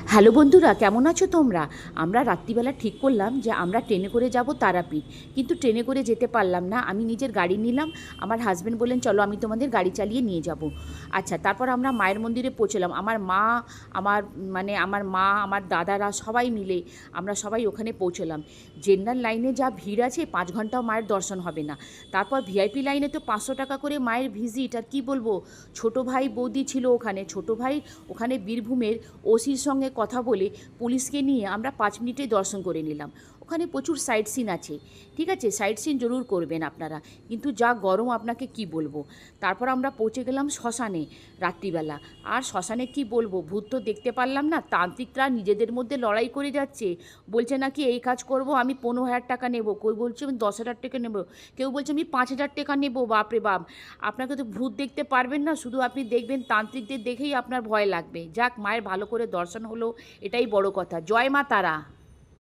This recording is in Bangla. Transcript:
হ্যালো বন্ধুরা, কেমন আছো তোমরা? আমরা রাত্রিবেলা ঠিক করলাম যে আমরা ট্রেনে করে যাব তারাপীঠ। কিন্তু ট্রেনে করে যেতে পারলাম না। আমি নিজের গাড়ি নিলাম। আমার হাজব্যান্ড বললেন, চলো আমি তোমাদের গাড়ি চালিয়ে নিয়ে যাব। আচ্ছা, তারপর আমরা মায়ের মন্দিরে পৌঁছলাম। আমার দাদারা সবাই মিলে আমরা সবাই ওখানে পৌঁছলাম। জেনারেল লাইনে যা ভিড় আছে, 5 ঘন্টাও মায়ের দর্শন হবে না। তারপর ভিআইপি লাইনে তো 500 টাকা করে মায়ের ভিজিট। আর কি বলবো, ছোট ভাই বৌদি ছিল ওখানে। ছোট ভাই ওখানে বীরভূমের ওসির সঙ্গে কথা বলে পুলিশকে নিয়ে আমরা 5 মিনিটে দর্শন করে নিলাম। ওখানে প্রচুর সাইট সিন আছে, ঠিক আছে, সাইট সিন জরুর করবেন আপনারা। কিন্তু যা গরম আপনাকে কি বলবো। তারপর আমরা পৌঁছে গেলাম শ্মশানে রাত্রিবেলা। আর শ্মশানে কি বলবো, ভূত তো দেখতে পারলাম না। তান্ত্রিকরা নিজেদের মধ্যে লড়াই করে যাচ্ছে। বলছে নাকি এই কাজ করব আমি 15,000 টাকা নেব, কেউ বলছে আমি 10,000 টাকা নেব, কেউ বলছে আমি 5,000 টাকা নেব। বাপরে বাপ, আপনাকে তো ভূত দেখতে পারবেন না, শুধু আপনি দেখবেন তান্ত্রিকদের দেখেই আপনার ভয় লাগবে। যাক, মায়ের ভালো করে দর্শন হলো, এটাই বড় কথা। জয় মা তারা।